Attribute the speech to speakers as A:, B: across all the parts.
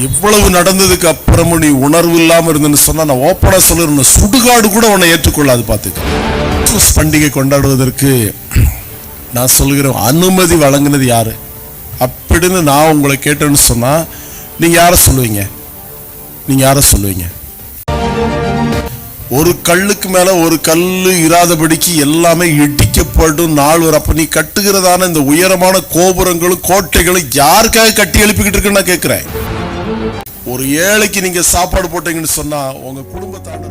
A: இவ்வளவு நடந்ததுக்கு அப்புறமும் நீ உணர்வு இல்லாம இருந்தேன்னு சொன்னா நான் ஓப்பனா சொல்லுறேன், சுடுகாடு கூட உன்னை ஏற்றுக்கொள்ளாது. பார்த்துக்க, பண்டிகை கொண்டாடுவதற்கு நான் சொல்லுகிறேன், அனுமதி வழங்கினது யாரு அப்படின்னு நான் உங்களை கேட்டேன்னு சொன்னா நீங்க யார சொல்லுவீங்க? நீங்க யார சொல்லுவீங்க? ஒரு கல்லுக்கு மேல ஒரு கல்லு இராதபடிக்கு எல்லாமே இடிக்கப்படும் நாள் ஒரு. அப்ப நீ கட்டுகிறதான இந்த உயரமான கோபுரங்களும் கோட்டைகளும் யாருக்காக கட்டி எழுப்பிக்கிட்டு இருக்குன்னு நான் கேட்கிறேன். ஒரு ஏழைக்கு நீங்க சாப்பாடு போட்டீங்கன்னு சொன்னா உங்க குடும்பத்தான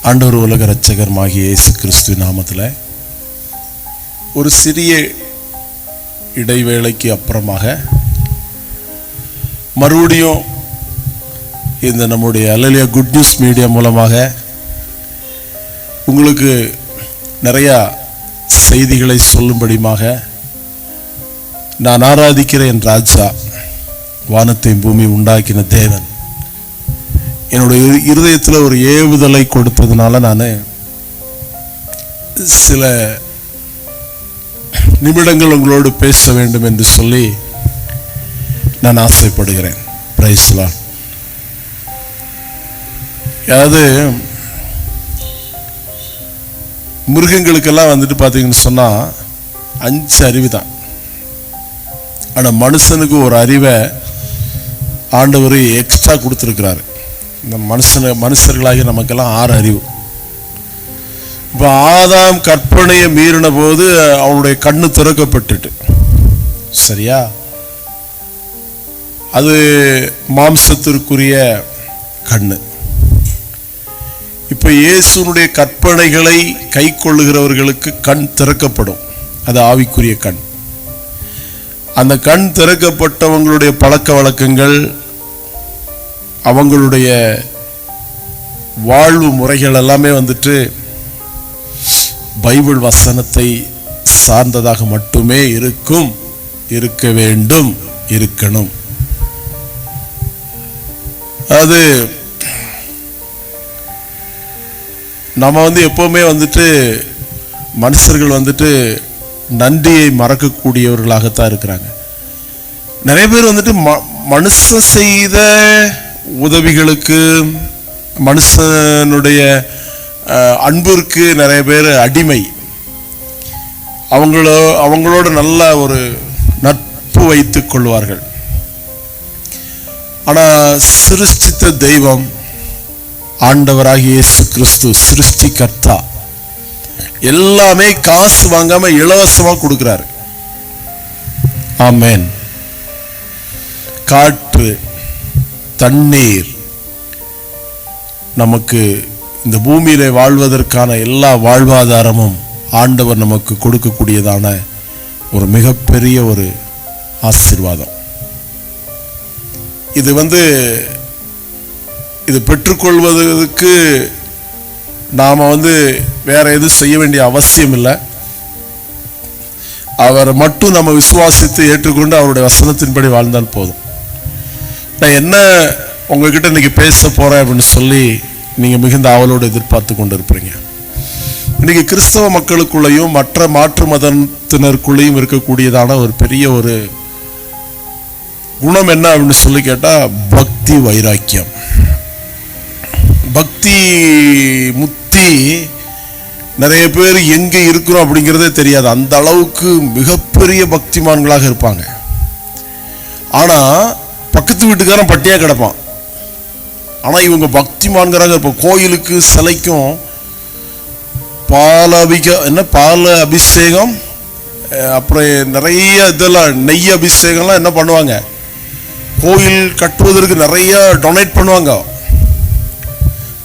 A: ஆண்டவர் உலக இரட்சகருமாகிய இயேசு கிறிஸ்து நாமத்தில் ஒரு சிறிய இடைவேளைக்கு அப்புறமாக மறுபடியும் இந்த நம்முடைய அல்லேலூயா குட் நியூஸ் மீடியா மூலமாக உங்களுக்கு நிறைய செய்திகளை சொல்லும்படியாக நான் ஆராதிக்கிற என் ராஜா, வானத்தை பூமி உண்டாக்கின தேவன் என்னுடைய இருதயத்தில் ஒரு ஏவுதலை கொடுத்ததுனால நான் சில நிமிடங்கள் உங்களோடு பேச வேண்டும் என்று சொல்லி நான் ஆசைப்படுகிறேன். Price the Lord. அதாவது மிருகங்களுக்கெல்லாம் வந்துட்டு பார்த்தீங்கன்னு சொன்னா 5 அறிவு தான். ஆனால் மனுஷனுக்கு ஒரு அறிவை ஆண்டவர் எக்ஸ்ட்ரா கொடுத்துருக்கிறாரு. இந்த மனுஷர்களாகிய நமக்கெல்லாம் 6 அறிவு. இப்போ ஆதாம் கற்பனையை மீறின போது அவனுடைய கண்ணு திறக்கப்பட்டுட்டு, சரியா? அது மாம்சத்திற்குரிய கண்ணு. இப்போ இயேசுனுடைய கற்பனைகளை கை கொள்ளுகிறவர்களுக்கு கண் திறக்கப்படும், அது ஆவிக்குரிய கண். அந்த கண் திறக்கப்பட்டவங்களுடைய பழக்க வழக்கங்கள், அவங்களுடைய வாழ்வு முறைகள் எல்லாமே வந்துட்டு பைபிள் வசனத்தை சார்ந்ததாக மட்டுமே இருக்கும், இருக்க வேண்டும், இருக்கணும். அது நம்ம எப்பவுமே வந்துட்டு மனுஷர்கள் வந்துட்டு நன்றியை மறக்கக்கூடியவர்களாகத்தான் இருக்கிறாங்க. நிறைய பேர் வந்துட்டு மனுஷன் செய்த உதவிகளுக்கு, மனுஷனுடைய அன்பிற்கு நிறைய பேர் அடிமை. அவங்களோட நல்ல ஒரு நட்பு வைத்துக் கொள்வார்கள். ஆனால் சிருஷ்டித்த தெய்வம் ஆண்டவராகிய இயேசு கிறிஸ்து, சிருஷ்டிகர்த்தா, எல்லாமே காசு வாங்காம இலவசமா கொடுக்கிறாரு. ஆமென். காற்று, தண்ணீர், நமக்கு இந்த பூமியில வாழ்வதற்கான எல்லா வாழ்வாதாரமும் ஆண்டவர் நமக்கு கொடுக்கக்கூடியதான ஒரு மிகப்பெரிய ஒரு ஆசீர்வாதம். இது பெற்றுக்கொள்வதற்கு நாம வேற எதுவும் செய்ய வேண்டிய அவசியம் இல்லை. அவரை மட்டும் நம்ம விசுவாசித்து ஏற்றுக்கொண்டு அவருடைய வசனத்தின்படி வாழ்ந்தால் போதும். நான் என்ன உங்ககிட்ட இன்னைக்கு பேச போறேன் அப்படின்னு சொல்லி நீங்க மிகுந்த ஆவலோடு எதிர்பார்த்து கொண்டு இருப்பீங்க. இன்னைக்கு கிறிஸ்தவ மக்களுக்குள்ளேயும் மற்ற மாற்று மதத்தினருக்குள்ளேயும் இருக்கக்கூடியதான ஒரு பெரிய ஒரு குணம் என்ன அப்படின்னு சொல்லி கேட்டா, பக்தி வைராக்கியம். பக்தி முத்தி நிறைய பேர் எங்க இருக்கிறோம் அப்படிங்கிறதே தெரியாது. அந்த அளவுக்கு மிகப்பெரிய பக்திமான்களாக இருப்பாங்க. ஆனா பக்கத்து வீட்டுக்காரன் பட்டியா கிடப்பான். ஆனா இவங்க பக்திமான்களாக இருப்பாங்க. கோயிலுக்கு சிலைக்கும் பால் அபிஷேகம், அப்புறம் நிறைய இதெல்லாம் நெய் அபிஷேகம்லாம் என்ன பண்ணுவாங்க, கோயில் கட்டுவதற்கு நிறைய டொனேட் பண்ணுவாங்க,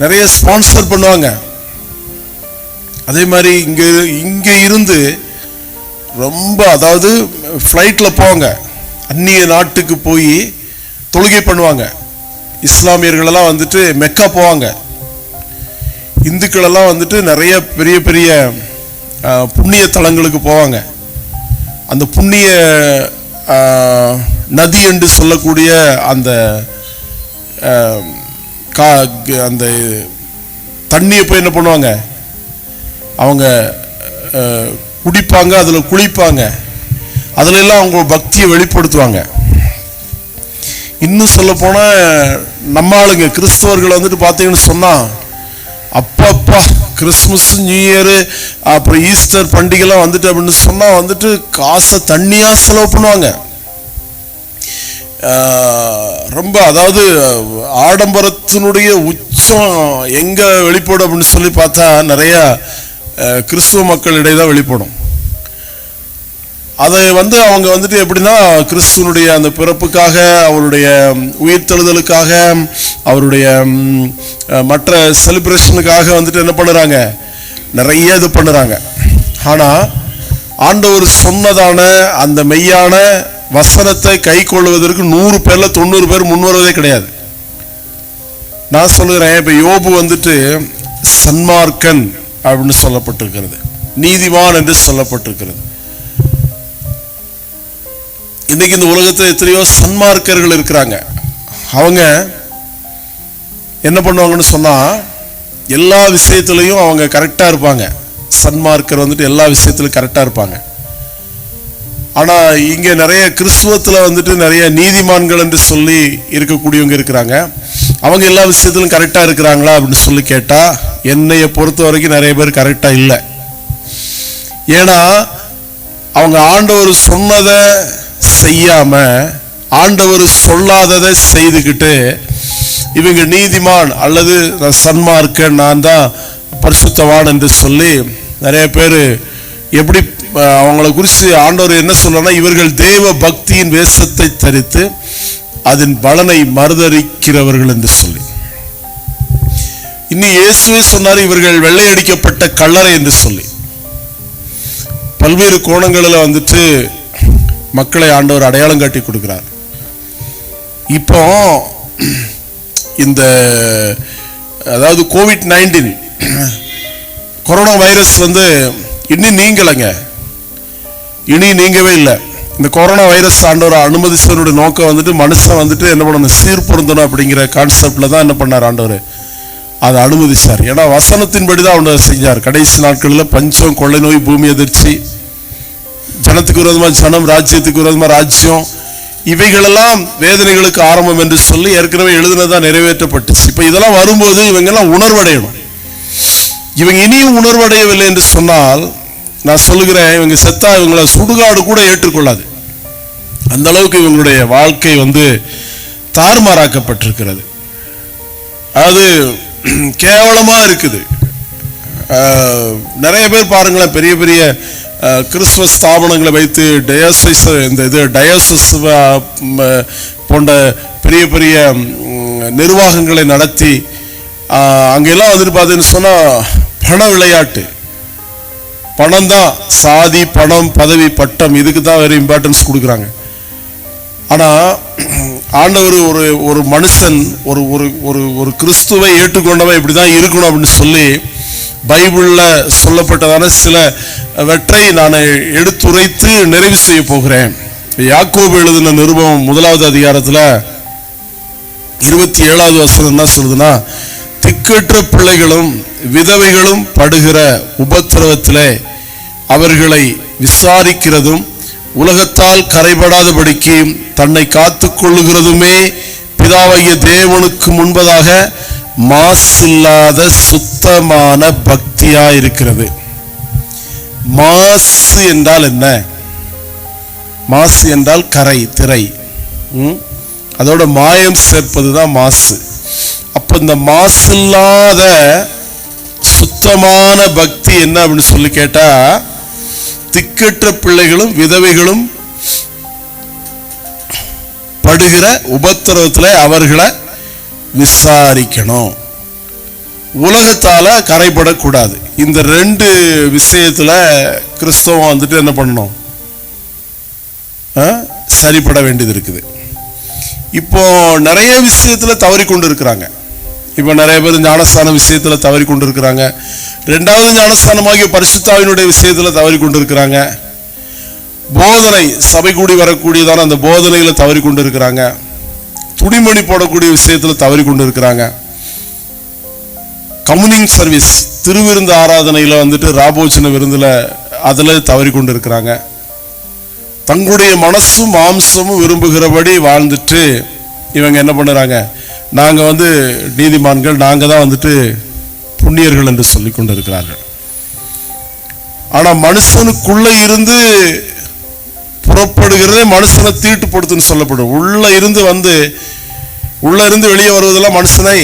A: நிறைய ஸ்பான்சர் பண்ணுவாங்க. அதே மாதிரி இங்க இருந்து ரொம்ப, அதாவது ஃப்ளைட்ல போவாங்க, அந்நிய நாட்டுக்கு போய் தொழுகை பண்ணுவாங்க. இஸ்லாமியர்கள் எல்லாம் மெக்கா போவாங்க. இந்துக்கள் எல்லாம் நிறைய பெரிய பெரிய புண்ணிய தலங்களுக்கு போவாங்க. அந்த புண்ணிய நதி என்று சொல்லக்கூடிய அந்த அந்த தண்ணியை போய் என்ன பண்ணுவாங்க, அவங்க குடிப்பாங்க, அதில் குளிப்பாங்க, அதுல எல்லாம் அவங்க பக்தியை வெளிப்படுத்துவாங்க. இன்னும் சொல்ல போனா நம்ம ஆளுங்க கிறிஸ்தவர்கள் வந்துட்டு பார்த்தீங்கன்னு சொன்னா, அப்பப்பா கிறிஸ்துமஸ், நியூ இயரு, அப்புறம் ஈஸ்டர் பண்டிகைலாம் வந்துட்டு அப்படின்னு சொன்னா வந்துட்டு காசை தண்ணியா செலவு பண்ணுவாங்க. ரொம்ப, அதாவது ஆடம்பரத்தினுடைய உச்சம் எங்க வெளிப்படும் அப்படின்னு சொல்லி பார்த்தா நிறைய கிறிஸ்துவ மக்களிடையே தான் வெளிப்படும். அதை அவங்க வந்துட்டு எப்படின்னா, கிறிஸ்துவனுடைய அந்த பிறப்புக்காக, அவருடைய உயிர்த்தெழுதலுக்காக, அவருடைய மற்ற செலிப்ரேஷனுக்காக வந்துட்டு என்ன பண்ணுறாங்க, நிறைய இது பண்ணுறாங்க. ஆனால் ஆண்டவர் சொன்னதான அந்த மெய்யான வசனத்தை கை கொள்வதற்கு 100 பேர்ல 90 பேர் முன் வருவதே கிடையாது. நான் சொல்லுகிறேன், இப்போ யோபு வந்துட்டு சன்மார்க்கன் அப்படின்னு சொல்லப்பட்டிருக்கிறது, நீதிமான் என்று சொல்லப்பட்டிருக்கிறது. இன்னைக்கு இந்த உலகத்தில் எத்தனையோ சன்மார்க்கர்கள் இருக்கிறாங்க. அவங்க என்ன பண்ணுவாங்கன்னு சொன்னா, எல்லா விஷயத்திலையும் அவங்க கரெக்டா இருப்பாங்க. சன்மார்க்கர் வந்துட்டு எல்லா விஷயத்திலும் கரெக்டா இருப்பாங்க. ஆனா இங்க நிறைய கிறிஸ்துவத்துல வந்துட்டு நிறைய நீதிமான்கள் என்று சொல்லி இருக்கக்கூடியவங்க இருக்கிறாங்க. அவங்க எல்லா விஷயத்திலும் கரெக்டா இருக்கிறாங்களா அப்படின்னு சொல்லி கேட்டா, என்னைய பொறுத்த வரைக்கும் நிறைய பேர் கரெக்டா இல்லை. ஏன்னா அவங்க ஆண்டவர் சொன்னதை செய்யாம, ஆண்டவர் சொல்லாததை செய்துக்கிட்டு, இவங்க நீதிமான் அல்லது சன்மார்க்கன், நான் தான் பரிசுத்தவான் என்று சொல்லி நிறைய பேர் எப்படி அவங்கள குறித்து ஆண்டவர் என்ன சொல்றனா, இவர்கள் தேவ பக்தியின் வேஷத்தை தரித்து அதன் பலனை மறுதரிக்கிறவர்கள் என்று சொல்லி. இன்னும் இயேசுவே சொன்னார், இவர்கள் வெள்ளையடிக்கப்பட்ட கல்லறை என்று சொல்லி. பல்வேறு கோணங்களில் வந்துட்டு மக்களை ஆண்டவர் அடையாளம் காட்டி கொடுக்கிறார். இப்போ இந்த அதாவது COVID-19 கொரோனா வைரஸ் இன்னும் நீங்கலைங்க, இனி நீங்கவே இல்லை. இந்த கொரோனா வைரஸ் ஆண்டவர் அனுமதிச்சவருடைய நோக்கம் மனுஷன் என்ன பண்ணணும், சீர்பொருந்தணும் அப்படிங்கிற கான்செப்ட்ல தான் என்ன பண்ணார் ஆண்டவர், அதை அனுமதிச்சார். ஏன்னா வசனத்தின்படி தான் அவர் செஞ்சார். கடைசி நாட்களில் பஞ்சம், கொள்ளை நோய், பூமி அதிர்ச்சி, ஜனத்துக்கு விரோதமா ஜனம், ராஜ்யத்துக்கு விரோதமா ராஜ்யம், இவைகளெல்லாம் வேதனைகளுக்கு ஆரம்பம் என்று சொல்லி ஏற்கனவே எழுதினதான் நிறைவேற்றப்பட்டுச்சு. இப்ப இதெல்லாம் வரும்போது இவங்கெல்லாம் உணர்வடையணும். இவங்க இனியும் உணர்வடையவில்லை என்று சொன்னால், நான் சொல்லுகிறேன், இவங்க செத்தா இவங்களை சுடுகாடு கூட ஏற்றுக்கொள்ளாது. அந்த அளவுக்கு இவங்களுடைய வாழ்க்கை தாறுமாறாக்கப்பட்டிருக்கிறது. அது கேவலமா இருக்குது. நிறைய பேர் பாருங்களேன், பெரிய பெரிய கிறிஸ்துவ ஸ்தாபனங்களை வைத்து டயோசிஸ் போன்ற பெரிய பெரிய நிர்வாகங்களை நடத்தி அங்கெல்லாம் பார்த்தீங்கன்னு சொன்னா பண விளையாட்டு, பணம் தான், சாதி, பணம், பதவி, பட்டம், இதுக்கு தான் வேற இம்பார்ட்டன்ஸ் கொடுக்குறாங்க. ஆனா ஆண்டவர் ஒரு மனுஷன் ஒரு கிறிஸ்துவை ஏற்றுக்கொண்டவன் இப்படிதான் இருக்கணும் அப்படின்னு சொல்லி பைபிள்ல சொல்லப்பட்டதான சில வெற்றை நான் எடுத்துரைத்து நிறைவு செய்ய போகிறேன். யாக்கோபு எழுதின நிருபம் 1வது அதிகாரத்துல 27வது வசனம் என்ன சொல்லுதுன்னா, திக்கற்ற பிள்ளைகளும் விதவைகளும் படுகிற உபத்திரவத்திலே அவர்களை விசாரிக்கிறதும் உலகத்தால் கரைபடாதபடிக்கு தன்னை காத்துக் கொள்ளுகிறதுமே பிதாவாகிய தேவனுக்கு முன்பதாக மாசில்லாத சுத்தமான பக்தியா இருக்கிறது. மாசு என்றால் என்ன? மாசு என்றால் கரை, திரை, அதோட மாயம் சேர்ப்பதுதான் மாசு. அப்ப இந்த மாசில்லாத சுத்தமான பக்தி என்ன அப்படின்னு சொல்லி கேட்டா, திக்கற்ற பிள்ளைகளும் விதவைகளும் படுகிற உபத்திரவத்துல அவர்களை விசாரிக்கணும், உலகத்தால கரைபடக்கூடாது. இந்த 2 விஷயத்துல கிறிஸ்தவம் என்ன பண்ணணும், சரிபட வேண்டியது இருக்குது. இப்போ நிறைய விஷயத்துல தவறி கொண்டு இருக்கிறாங்க. இப்போ நிறைய பேர் ஞானஸ்தான விஷயத்துல தவறி கொண்டு இருக்கிறாங்க. 2வது ஞானஸ்தானமாகிய பரிசுத்தாவினுடைய விஷயத்துல தவறி கொண்டு இருக்கிறாங்க. போதனை, சபை கூடி வரக்கூடியதான அந்த போதனைகளை தவறி கொண்டு இருக்கிறாங்க. துணிமணி போடக்கூடிய விஷயத்துல தவறி கொண்டு இருக்கிறாங்க. கம்யூனிங் சர்வீஸ், திருவிருந்து ஆராதனையில வந்துட்டு ராபோஜன விருந்துல அதுல தவறி கொண்டு இருக்கிறாங்க. தங்களுடைய மனசும் மாம்சமும் விரும்புகிறபடி வாழ்ந்துட்டு இவங்க என்ன பண்ணுறாங்க, நாங்க வந்து நீதிமான்கள், நாங்க தான் வந்துட்டு புண்ணியர்கள் என்று சொல்லி கொண்டு இருக்கிறார்கள். ஆனா மனுஷனுக்குள்ள இருந்து புறப்படுகிறதே மனுஷனை தீட்டுப்படுத்துன்னு சொல்லப்படும். உள்ள இருந்து வெளியே வருவதெல்லாம் மனுஷனை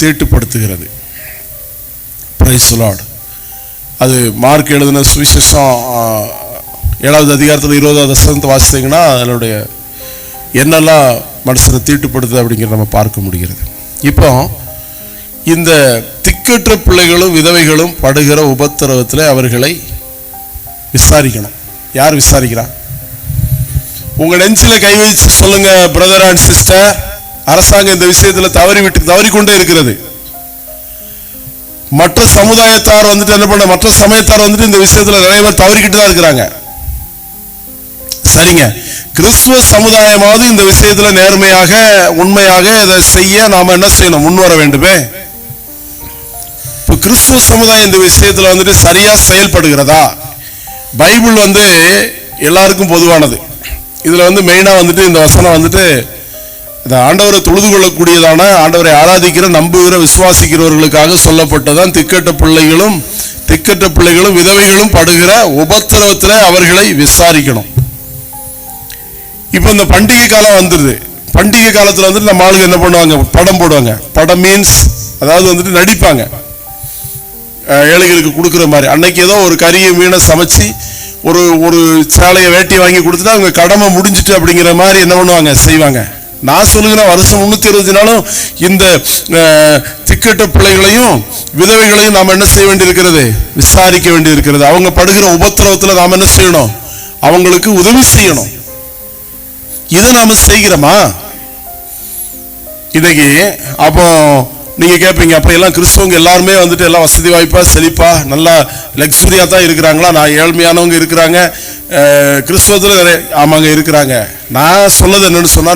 A: தீட்டுப்படுத்துகிறது. Praise the lord. அது மார்க் எழுதின சுவிசேஷம் 7வது அதிகாரத்தில் 20வது வசனத்தை வாசித்தீங்கன்னா அதனுடைய என்னெல்லாம் மனுஷனை தீட்டுப்படுத்துது அப்படிங்கிறத நம்ம பார்க்க முடிகிறது. இப்போ இந்த திக்கற்ற பிள்ளைகளும் விதவைகளும் படுகிற உபத்திரவத்தில் அவர்களை விசாரிக்கணும். யார் விசாரிக்கிறா? உங்க நெஞ்சில கை வச்சு சொல்லுங்க பிரதர் அண்ட் சிஸ்டர், அரசாங்கம் இந்த விஷயத்துல தவறிக்கொண்டே இருக்கிறது. மற்ற சமுதாயத்தார் வந்துட்டு என்ன பண்ண, மற்ற சமயத்தார் வந்துட்டு இந்த விஷயத்துல நிறைய பேர் தவறிக்கிட்டு தான் இருக்கிறாங்க. சரிங்க, கிறிஸ்துவ சமுதாயமாவது இந்த விஷயத்துல நேர்மையாக உண்மையாக இதை செய்ய நாம என்ன செய்யணும், முன்வர வேண்டுமே. இப்போ கிறிஸ்துவ சமுதாயம் இந்த விஷயத்துல வந்துட்டு சரியா செயல்படுகிறதா? பைபிள் வந்து எல்லாருக்கும் பொதுவானது. இதுல வந்து மெயினா வந்துட்டு இந்த வசனம் வந்துட்டு இந்த ஆண்டவரை தொழுது கொள்ளக்கூடியதான, ஆண்டவரை ஆராதிக்கிற நம்புகிற விசுவாசிக்கிறவர்களுக்காக சொல்லப்பட்டதான் திக்கற்ற பிள்ளைகளும் விதவைகளும் படுகிற உபத்திரவத்தில் அவர்களை விசாரிக்கணும். இப்போ இந்த பண்டிகை காலம் வந்துடுது. பண்டிகை காலத்தில் வந்துட்டு நம்ம ஆளுங்க என்ன பண்ணுவாங்க, படம் போடுவாங்க. படம் மீன்ஸ் அதாவது வந்துட்டு நடிப்பாங்க, ஏழைகளுக்கு கொடுக்குற மாதிரி. அன்னைக்கு ஏதோ ஒரு கறியை மீனை சமைச்சு ஒரு சேலையை வேட்டியை வாங்கி கொடுத்துட்டு அவங்க கடமை முடிஞ்சிட்டு அப்படிங்கிற மாதிரி என்ன பண்ணுவாங்க, செய்வாங்க. நான் சொல்லுகிறேன், வருஷம் 360 நாளும் இந்த திக்கற்ற பிள்ளைகளையும் விதவைகளையும் நாம் என்ன செய்ய வேண்டியிருக்கிறது, விசாரிக்க வேண்டியிருக்கிறது. அவங்க படுகிற உபத்திரவத்தில் நாம் என்ன செய்யணும், அவங்களுக்கு உதவி செய்யணும். இதை நாம செய்கிறோமா இன்னைக்கு? அப்போ நீங்க கேட்பீங்க, அப்ப எல்லாம் கிறிஸ்தவங்க எல்லாருமே வந்துட்டு எல்லாம் வசதி வாய்ப்பா செழிப்பா நல்லா லக்ஸுரியா தான் இருக்கிறாங்களா? நான் ஏழ்மையானவங்க இருக்கிறாங்க கிறிஸ்தவத்தில் நிறைய. ஆமாங்க இருக்கிறாங்க. நான் சொல்லது என்னன்னு சொன்னா,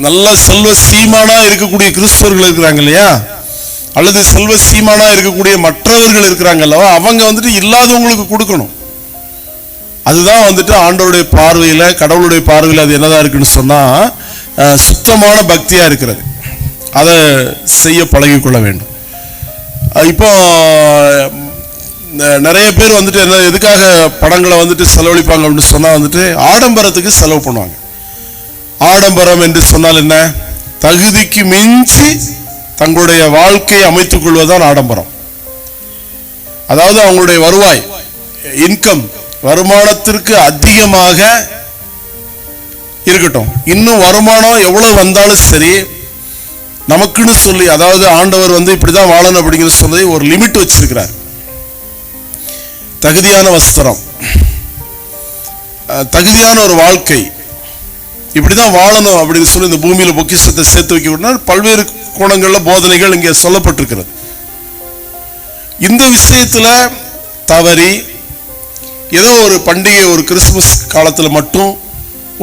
A: நல்ல செல்வ சீமானா இருக்கக்கூடிய கிறிஸ்தவர்கள் இருக்கிறாங்க இல்லையா, அல்லது செல்வ சீமானா இருக்கக்கூடிய மற்றவர்கள் இருக்கிறாங்க அல்லவா, அவங்க வந்துட்டு இல்லாதவங்களுக்கு கொடுக்கணும். அதுதான் வந்துட்டு ஆண்டவருடைய பார்வையில, கடவுளுடைய பார்வையில் அது என்னதான் இருக்குன்னு சொன்னா சுத்தமான பக்தியா இருக்கிறது. அதை செய்ய பழகிக்கொள்ள வேண்டும். இப்போ நிறைய பேர் வந்துட்டு என்ன, எதுக்காக படங்களை வந்துட்டு செலவழிப்பாங்க அப்படின்னு சொன்னா வந்துட்டு ஆடம்பரத்துக்கு செலவு பண்ணுவாங்க. ஆடம்பரம் என்று சொன்னால் என்ன, தகுதிக்கு மிஞ்சி தங்களுடைய வாழ்க்கையை அமைத்துக் கொள்வதுதான் ஆடம்பரம். அதாவது அவங்களுடைய வருவாய், இன்கம், வருமானத்திற்கு அதிகமாக இருக்கட்டும், இன்னும் வருமானம் எவ்வளவு வந்தாலும் சரி, நமக்குன்னு சொல்லி, அதாவது ஆண்டவர் வந்து இப்படிதான் வாழணும் அப்படிங்கிற சொல்லி ஒரு லிமிட் வச்சிருக்கிறார். தகுதியான வஸ்திரம், தகுதியான ஒரு வாழ்க்கை, இப்படிதான் வாழணும் அப்படின்னு சொல்லி இந்த பூமியில பொக்கிஷத்தை சேர்த்து வைக்க பல்வேறு கோணங்கள்ல போதனைகள் இங்கே சொல்லப்பட்டிருக்கிறது. இந்த விஷயத்துல தவறி ஏதோ ஒரு பண்டிகை, ஒரு கிறிஸ்துமஸ் காலத்துல மட்டும்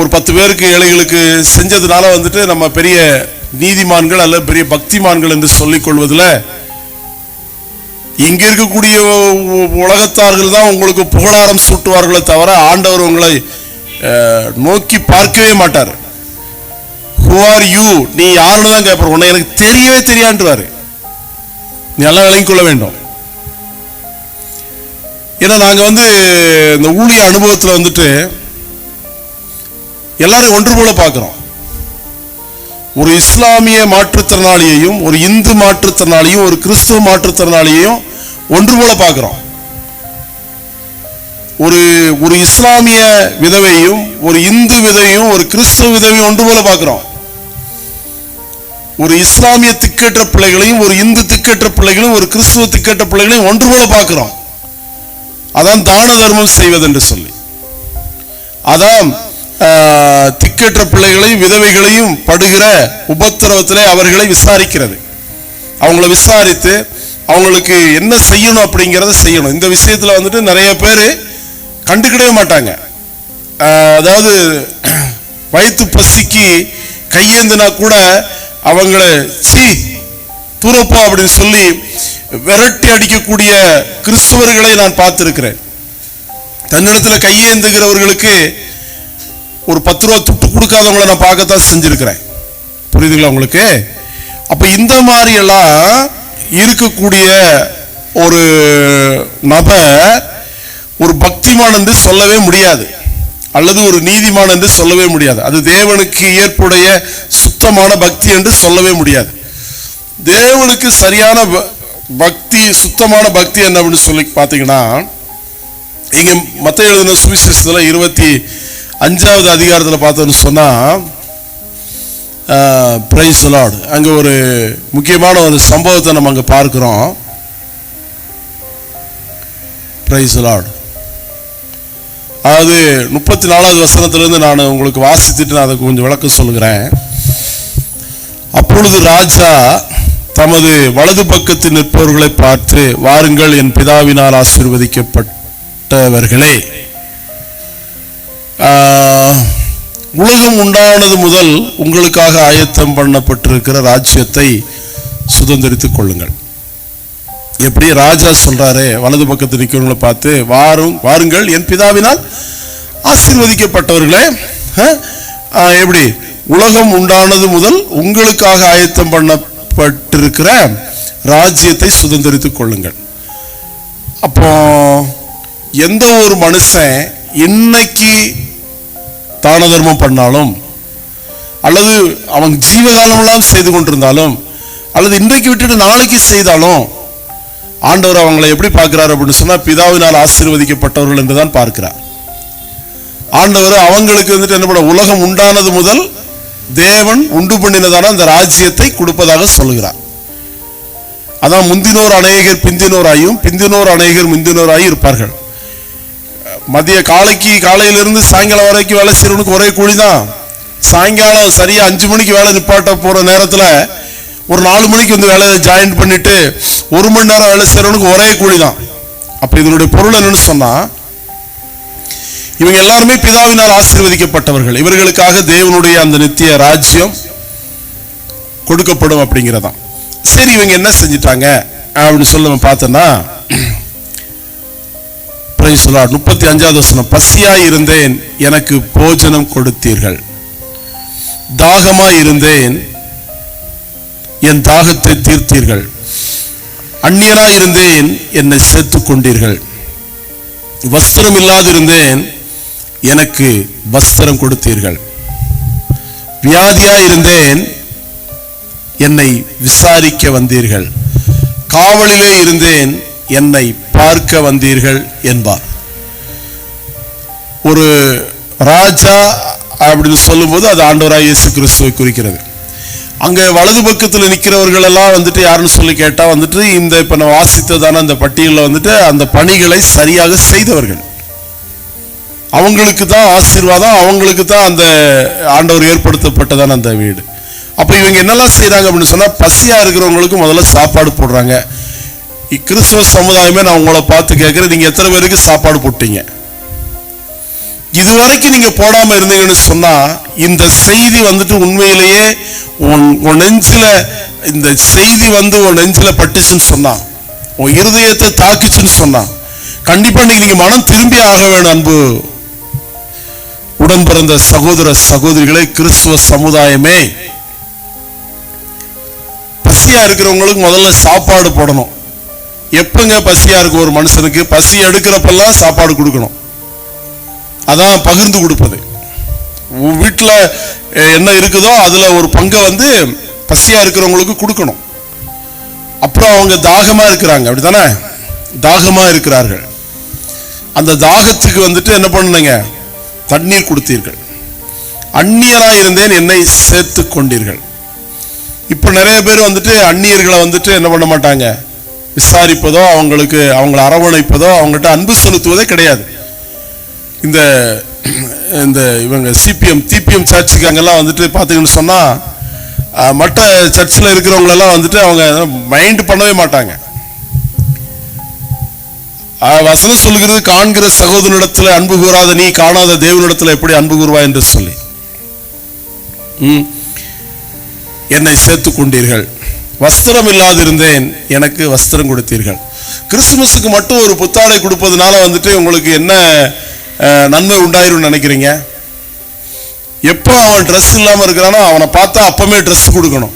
A: ஒரு 10 பேருக்கு ஏழைகளுக்கு செஞ்சதுனால வந்துட்டு நம்ம பெரிய நீதிமான்கள் அல்ல பெரிய பக்திமான்கள் என்று சொல்லிக் கொள்வதில், இங்க இருக்கக்கூடிய உலகத்தார்கள் தான் உங்களுக்கு புகழாரம் சூட்டுவார்களே தவிர ஆண்டவர் உங்களை நோக்கி பார்க்கவே மாட்டார். Who are you? நீ யாருன்னு தான் கேட்பார். உன்னை எனக்கு தெரியவே தெரியாண்டுவாரு. நீ எல்லாம் விளங்கிக் கொள்ள வேண்டும். ஏன்னா நாங்க வந்து இந்த ஊழிய அனுபவத்தில் வந்துட்டு எல்லாரும் ஒன்று போல பார்க்கிறோம். ஒரு இஸ்லாமிய மாற்றுத்திறனாளியையும், ஒரு இந்து மாற்றுத்திறனாளியும், ஒரு கிறிஸ்துவ மாற்றுத்திறனாளியையும் ஒன்று போல பார்க்கிறோம். ஒரு இஸ்லாமிய விதவையும், ஒரு இந்து விதவையும், ஒரு கிறிஸ்துவ விதவையும் ஒன்று போல பார்க்கிறோம். ஒரு இஸ்லாமிய திக்கற்ற பிள்ளைகளையும், ஒரு இந்து திக்கற்ற பிள்ளைகளையும், ஒரு கிறிஸ்துவ திக்கற்ற பிள்ளைகளையும் ஒன்று போல பார்க்கிறோம். அதான் தான தர்மம் செய்வது என்று சொல்லி, அதான் திக்கற்ற பிள்ளைகளையும் விதவைகளையும் படுகிற உபத்திரவத்திலே அவர்களை விசாரிக்கிறது. அவங்கள விசாரித்து அவங்களுக்கு என்ன செய்யணும் அப்படிங்கிறத செய்யணும். இந்த விஷயத்துல வந்துட்டு நிறைய பேர் கண்டுக்கிடவே மாட்டாங்க. அதாவது வயிற்று பசிக்கு கையேந்தினா கூட அவங்கள சீ தூரப்போ அப்படின்னு சொல்லி விரட்டி அடிக்கக்கூடிய கிறிஸ்தவர்களை நான் பார்த்திருக்கிறேன். தன்னிடத்தில் கையேந்துகிறவர்களுக்கு ஒரு 10 ரூபா துட்டு கொடுக்காதவங்களை நான் பார்க்கத்தான் செஞ்சிருக்கிறேன். புரியுதுங்களா உங்களுக்கு? அப்ப இந்த மாதிரி எல்லாம் இருக்கக்கூடிய ஒரு நபர் ஒரு பக்திமான் என்று சொல்லவே முடியாது, அல்லது ஒரு நீதிமான் என்று சொல்லவே முடியாது. அது தேவனுக்கு ஏற்புடைய சுத்தமான பக்தி என்று சொல்லவே முடியாது. தேவனுக்கு சரியான பக்தி, சுத்தமான பக்தி என்ன அப்படின்னு சொல்லி பார்த்தீங்கன்னா, இங்க மத்தேயு எழுதின சுவிசேஷத்துல 25வது அதிகாரத்தில் பார்த்தோன்னு சொன்னா, பிரைஸ் தி லார்ட், அங்க ஒரு முக்கியமான ஒரு சம்பவத்தை நம்ம அங்க பார்க்கிறோம். Price the Lord. அதாவது 34வது வசனத்திலிருந்து நான் உங்களுக்கு வாசித்துட்டு நான் அதை கொஞ்சம் விளக்கம் சொல்கிறேன். அப்பொழுது ராஜா தமது வலது பக்கத்தில் நிற்பவர்களை பார்த்து, வாருங்கள், என் பிதாவினால் ஆசீர்வதிக்கப்பட்டவர்களே, உலகம் உண்டானது முதல் உங்களுக்காக ஆயத்தம் பண்ணப்பட்டிருக்கிற ராஜ்யத்தை சுதந்திரித்துக் கொள்ளுங்கள். எப்படி ராஜா சொல்றாரு, வலது பக்கத்தில் நிற்கிறவங்களை பார்த்து, வாருங்கள், என் பிதாவினால் ஆசீர்வதிக்கப்பட்டவர்களே, எப்படி உலகம் உண்டானது முதல் உங்களுக்காக ஆயத்தம் பண்ணப்பட்டிருக்கிற ராஜ்யத்தை சுதந்திரித்துக் கொள்ளுங்கள். அப்போ எந்த ஒரு மனுஷன் இன்னைக்கு தான தர்மம் பண்ணாலும், அல்லது அவன் ஜீவகாலமெல்லாம் செய்து கொண்டிருந்தாலும், அல்லது இன்றைக்கு விட்டுட்டு நாளைக்கு செய்தாலும், ஆண்டவர் அவங்களை எப்படி பார்க்கிறார் அப்படின்னு சொன்னா, பிதாவினால் ஆசீர்வதிக்கப்பட்டவர்கள் என்றுதான் பார்க்கிறார். ஆண்டவர் அவங்களுக்கு வந்துட்டு என்ன பண்ண, உலகம் உண்டானது முதல் தேவன் உண்டு பண்ணினதான அந்த ராஜ்யத்தை கொடுப்பதாக சொல்லுகிறார். அதான் முந்தினோர் அநேகர் பிந்தினோராயும், பிந்தினோர் அநேகர் முந்தினோராயும் இருப்பார்கள். மதிய காலையிலிருந்து சாயங்காலம் வரைக்கும் வேலை செய்யறவனுக்கு ஒரே கூலி தான். சாயங்காலம் சரியா 5 மணிக்கு வேலை நிப்பாட்ட போற நேரத்துல ஒரு 4 மணிக்கு வந்து வேலையை ஜாயின் பண்ணிட்டு 1 மணி நேரம் வேலை செய்யறவனுக்கு ஒரே கூலி தான். அப்ப இதனுடைய பொருள் என்னன்னு சொன்னா, இவங்க எல்லாருமே பிதாவினால் ஆசீர்வதிக்கப்பட்டவர்கள், இவர்களுக்காக தேவனுடைய அந்த நித்திய ராஜ்யம் கொடுக்கப்படும் அப்படிங்கிறதான். சரி, இவங்க என்ன செஞ்சிட்டாங்க அப்படின்னு சொல்லி நம்ம பார்த்தோம்னா, 35வது வசனம், பசியாய் இருந்தேன், எனக்கு போஜனம் கொடுத்தீர்கள், தாகமாய் இருந்தேன், என் தாகத்தை தீர்த்தீர்கள், அந்நியனாய் இருந்தேன், என்னை சேர்த்துக் கொண்டீர்கள், வஸ்திரம் இல்லாதிருந்தேன், எனக்கு வஸ்திரம் கொடுத்தீர்கள், வியாதியாய் இருந்தேன், என்னை விசாரிக்க வந்தீர்கள், காவலிலே இருந்தேன், என்னை பார்க்க வந்தீர்கள் என்பார். ஒரு ராஜா அப்படின்னு சொல்லும்போது அது ஆண்டவராகிய இயேசு கிறிஸ்துவை குறிக்கிறது. அங்க வலது பக்கத்தில் நிற்கிறவர்கள் எல்லாம் வந்துட்டு யாருன்னு சொல்லி கேட்டா வந்துட்டு இந்த இப்ப நான் வாசித்ததான அந்த பட்டியலில் வந்துட்டு அந்த பணிகளை சரியாக செய்தவர்கள், அவங்களுக்கு தான் ஆசீர்வாதம், அவங்களுக்கு தான் அந்த ஆண்டவர் ஏற்படுத்தப்பட்டதான அந்த வீடு. அப்ப இவங்க என்னெல்லாம் செய்யறாங்க அப்படின்னு சொன்னா, பசியா இருக்கிறவங்களுக்கு முதல்ல சாப்பாடு போடுறாங்க. கிறிஸ்தவ சமுதாயமே நான் உங்களை பார்த்து கேட்கிறேன், நீங்க எத்தனை பேருக்கு சாப்பாடு போட்டீங்க? இதுவரைக்கும் நீங்க போடாம இருந்தீங்கன்னு சொன்னா, இந்த செய்தி வந்துட்டு உண்மையிலேயே உன் நெஞ்சில இந்த செய்தி வந்து உன் நெஞ்சில பட்டுச்சுன்னு சொன்னா, உன் இருதயத்தை தாக்குச்சுன்னு சொன்னா, கண்டிப்பா நீங்க மனம் திரும்பி ஆக வேணும். அன்பு உடன் பிறந்த சகோதர சகோதரிகளே, கிறிஸ்துவ சமுதாயமே, பசியா இருக்கிறவங்களுக்கு முதல்ல சாப்பாடு போடணும். எப்பங்க பசியா இருக்கும் ஒரு மனுஷனுக்கு? பசி எடுக்கிறப்பெல்லாம் சாப்பாடு கொடுக்கணும். அதான் பகிர்ந்து கொடுப்பது. வீட்டுல என்ன இருக்குதோ அதுல ஒரு பங்கை வந்து பசியா இருக்கிறவங்களுக்கு கொடுக்கணும். அப்புறம் அவங்க தாகமா இருக்கிறாங்க, அப்படித்தானே? தாகமா இருக்கிறார்கள். அந்த தாகத்துக்கு வந்துட்டு என்ன பண்ணுங்க, தண்ணீர் கொடுத்தீர்கள். அந்நியராய் இருந்தேன், என்னை சேர்த்து கொண்டீர்கள். இப்ப நிறைய பேர் வந்துட்டு அந்நியர்களை வந்துட்டு என்ன பண்ண மாட்டாங்க, விசாரிப்பதோ அவங்களை அரவணைப்பதோ அவங்கள்ட்ட அன்பு செலுத்துவதே கிடையாது. இந்த இவங்க டிபிஎம் சர்ச்சுக்கு அங்கெல்லாம் வந்துட்டு பார்த்தீங்கன்னு சொன்னா, மற்ற சர்ச்சில் இருக்கிறவங்களெல்லாம் வந்துட்டு அவங்க மைண்ட் பண்ணவே மாட்டாங்க. வசனம் சொல்லுகிறது, காண்கிற சகோதரனிடத்துல அன்பு கூறாத நீ காணாத தேவனிடத்துல எப்படி அன்பு கூறுவா என்று சொல்லி. என்னை சேர்த்துக் கொண்டீர்கள். வஸ்திரம் இல்லாதிருந்தேன், எனக்கு வஸ்திரம் கொடுத்தீர்கள். கிறிஸ்துமஸுக்கு மட்டும் ஒரு புத்தாடை கொடுப்பதுனால வந்துட்டு உங்களுக்கு என்ன நன்மை உண்டாயிரும் நினைக்கிறீங்க? எப்போ அவன் ட்ரெஸ் இல்லாமல் இருக்கிறானோ அவனை பார்த்தா அப்பமே ட்ரெஸ் கொடுக்கணும்.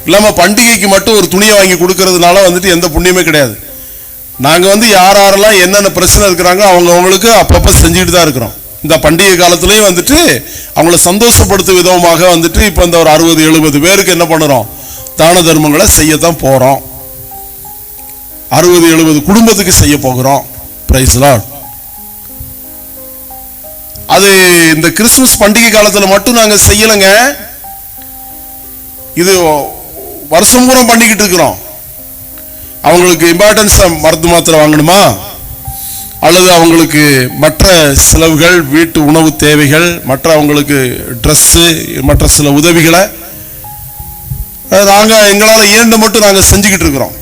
A: இல்லாமல் பண்டிகைக்கு மட்டும் ஒரு துணியை வாங்கி கொடுக்கறதுனால வந்துட்டு எந்த புண்ணியமே கிடையாது. நாங்கள் யாரெல்லாம் என்னென்ன பிரச்சனை இருக்கிறாங்க அவங்களுக்கு அப்பப்போ செஞ்சுட்டு தான் இருக்கிறோம். இந்த பண்டிகை காலத்துலேயும் வந்துட்டு அவங்கள சந்தோஷப்படுத்தும் விதமாக வந்துட்டு இப்போ இந்த ஒரு 60-70 பேருக்கு என்ன பண்ணுறோம், தான தர்மங்களை செய்யத்தான் போகிறோம். 60-70 குடும்பத்துக்கு செய்ய போகிறோம். Praise Lord. அது இந்த கிறிஸ்துமஸ் பண்டிகை காலத்தில் மட்டும் நாங்கள் செய்யலைங்க. இது வருஷம் பூரா பண்ணிக்கிட்டு இருக்கிறோம். அவங்களுக்கு இம்பார்ட்டன்ஸ் மருந்து மாத்திரை வாங்கணுமா, அல்லது அவங்களுக்கு மற்ற செலவுகள், வீட்டு உணவு தேவைகள், மற்ற அவங்களுக்கு ட்ரெஸ்ஸு, மற்ற சில உதவிகளை நாங்கள் எங்களால் இயன்ற மட்டும் நாங்கள் செஞ்சுக்கிட்டு இருக்கிறோம்.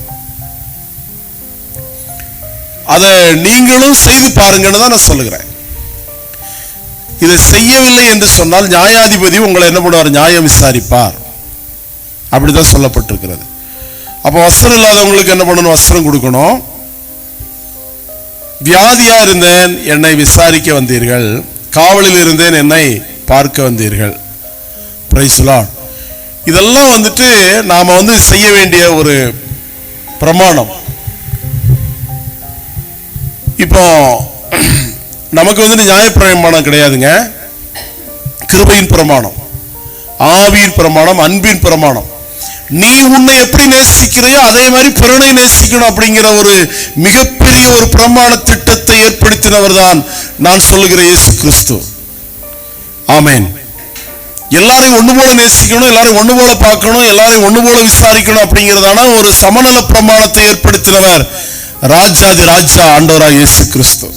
A: அதை நீங்களும் செய்து பாருங்கன்னு தான் நான் சொல்லுகிறேன். இதை செய்யவில்லை என்று சொன்னால் நியாயாதிபதி உங்களை என்ன பண்ணுவார், நியாயம் விசாரிப்பார். அப்படிதான் சொல்லப்பட்டிருக்கிறது. அப்போ வஸ்திரம் இல்லாதவங்களுக்கு என்ன பண்ணணும், வஸ்திரம் கொடுக்கணும். வியாதியா இருந்தேன், என்னை விசாரிக்க வந்தீர்கள். காவலில் இருந்தேன், என்னை பார்க்க வந்தீர்கள். Praise Lord. இதெல்லாம் வந்துட்டு நாம செய்ய வேண்டிய ஒரு பிரமாணம். இப்போ நமக்கு நியாயப்பிரமாணம் கிடையாதுங்க, கிருபையின் பிரமாணம், ஆவியின் பிரமாணம், அன்பின் பிரமாணம். நீ உன்னை எப்படி நேசிக்கிறையோ அதே மாதிரி பிறனை நேசிக்கணும் அப்படிங்கிற ஒரு மிகப்பெரிய ஒரு பிரமாண திட்டத்தை ஏற்படுத்தினவர் தான் நான் சொல்லுகிற இயேசு கிறிஸ்து. ஆமென். எல்லாரையும் ஒண்ணு போல நேசிக்கணும், எல்லாரையும் ஒண்ணு போல பார்க்கணும், எல்லாரையும் ஒண்ணு போல விசாரிக்கணும் அப்படிங்கிறதான ஒரு சமநல பிரமாணத்தை ஏற்படுத்தினவர் ராஜாதி ராஜா ஆண்டவராக இயேசு கிறிஸ்து.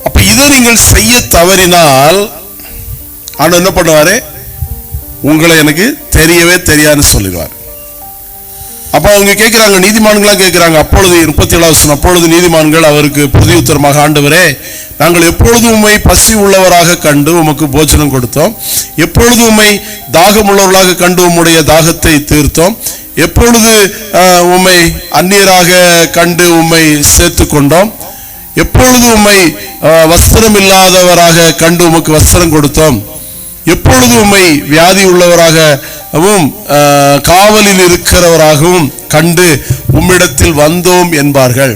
A: அப்ப இதை நீங்கள் செய்ய தவறினால் ஆண்டவர் என்ன பண்ணுவாரு, உங்களை எனக்கு தெரியவே தெரியாதுன்னு சொல்லிடுவார். அப்ப அவங்க கேட்கிறாங்க, நீதிமான்களா கேட்கிறாங்க. அப்பொழுது 37 அப்பொழுது நீதிமான்கள் அவருக்கு பிரதியுத்தரமாக, ஆண்டவரே, நாங்கள் எப்பொழுது உம்மை பசி உள்ளவராக கண்டு உமக்கு போஜனம் கொடுத்தோம், எப்பொழுது உம்மை தாகம் உள்ளவர்களாக கண்டு உம்முடைய தாகத்தை தீர்த்தோம், எப்பொழுது உம்மை அந்நியராக கண்டு உம்மை சேர்த்து கொண்டோம், எப்பொழுது உம்மை வஸ்திரம் இல்லாதவராக கண்டு உமக்கு வஸ்திரம் கொடுத்தோம், எப்பொழுது உம்மை வியாதி உள்ளவராகவும் காவலில் இருக்கிறவராகவும் கண்டு உம்மிடத்தில் வந்தோம் என்பார்கள்.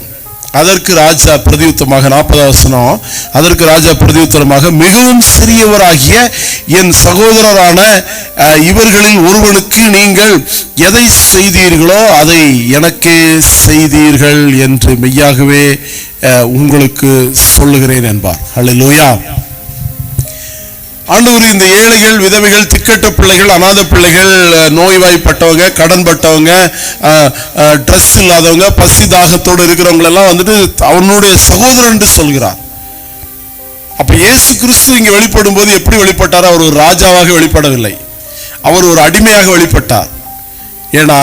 A: அதற்கு ராஜா பிரதியுத்தரமாக 40 அதற்கு ராஜா பிரதியுத்தரமாக, மிகவும் சிறியவராகிய என் சகோதரரான இவர்களில் ஒருவனுக்கு நீங்கள் எதை செய்தீர்களோ அதை எனக்கே செய்தீர்கள் என்று மெய்யாகவே உங்களுக்கு சொல்லுகிறேன் என்பார். அல்லேலூயா. ஆண்டவர் இந்த ஏழைகள், விதவைகள், திக்கட்ட பிள்ளைகள், அநாத பிள்ளைகள், நோய்வாய்ப்பட்டவங்க, கடன்பட்டவங்க, ட்ரெஸ் இல்லாதவங்க, பசி தாகத்தோடு இருக்கிறவங்க எல்லாம் அவனுடைய சகோதரன் என்று சொல்கிறார். அப்ப இயேசு கிறிஸ்து இங்க வெளிப்படும் போது எப்படி வெளிப்பட்டார்? அவர் ஒரு ராஜாவாக வெளிப்படவில்லை, அவர் ஒரு அடிமையாக வெளிப்பட்டார். ஏன்னா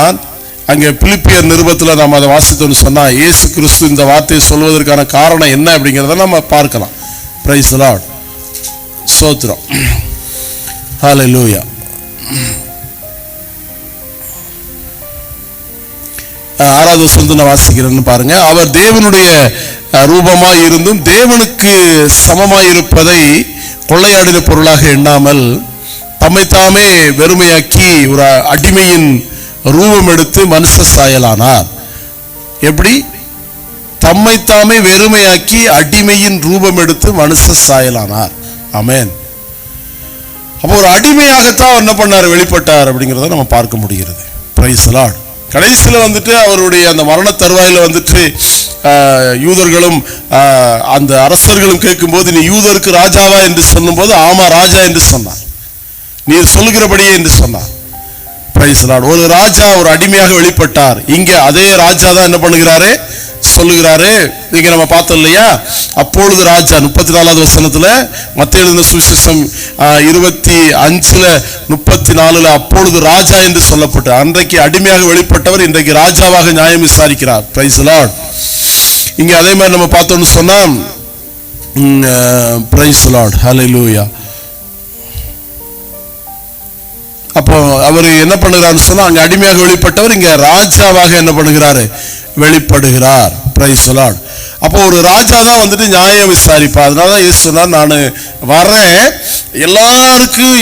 A: அங்கே பிலிப்பியர் நிருபத்தில் நாம் அதை வாசித்தோம்னு சொன்னா, இயேசு கிறிஸ்து இந்த வார்த்தையை சொல்வதற்கான காரணம் என்ன அப்படிங்கிறத நம்ம பார்க்கலாம். Price the Lord. ஸ்தோத்திரம். ஹல்லேலூயா. 6வது வசனத்தை நான் வாசிக்கிறேன்னு பாருங்க. அவர் தேவனுடைய ரூபமாய் இருந்தும் தேவனுக்கு சமமாயிருப்பதை கொள்ளையாடின பொருளாக எண்ணாமல் தம்மைத்தாமே வெறுமையாக்கி ஒரு அடிமையின் ரூபம் எடுத்து மனுஷ சாயலானார். எப்படி? தம்மைத்தாமே வெறுமையாக்கி அடிமையின் ரூபம் எடுத்து மனுஷ சாயலானார். ஆமென். அப்போ ஒரு அடிமையாகத்தான் என்ன பண்ணார், வெளிப்பட்டார் அப்படிங்கிறத நம்ம பார்க்க முடிகிறது. Price the Lord. கடைசியில் அவருடைய அந்த மரண தருவாயில யூதர்களும் அந்த அரசர்களும் கேட்கும்போது, நீ யூதருக்கு ராஜாவா என்று சொல்லும்போது, ஆமா ராஜா என்று சொன்னார், நீர் சொல்லுகிறபடியே என்று சொன்னார். Price the Lord. ஒரு ராஜா ஒரு அடிமையாக வெளிப்பட்டார். இங்க அதே ராஜா தான் என்ன பண்ணுகிறாரு, சொல்லுகிறாரு. நீங்க நம்ம பார்த்தோம் இல்லையா? அப்பொழுது ராஜா 34வது வசனத்துல, மத்தேயு எழுதின சுவிசேஷம் 25:34 அப்பொழுது ராஜா என்று சொல்லப்பட்டு, அன்றைக்கு அடிமையாக வெளிப்பட்டவர் இன்றைக்கு ராஜாவாக நியாயம் விசாரிக்கிறார். Price the Lord. இங்க அதே மாதிரி நம்ம பார்த்தோம்னு சொன்னா, பிரைஸ் தி லார்ட். ஹல்லேலூயா. அப்போ அவர் என்ன பண்ணுகிறாருன்னு சொன்னா, அங்க அடிமையாக வெளிப்பட்டவர் இங்க ராஜாவாக என்ன பண்ணுகிறாரு, வெளிப்படுகிறார். Price the Lord. அப்போ ஒரு ராஜா தான் வந்துட்டு நியாயம் விசாரிப்பா. அதனால இயேசு சொன்னார், நான் வரேன் எல்லாருக்கும்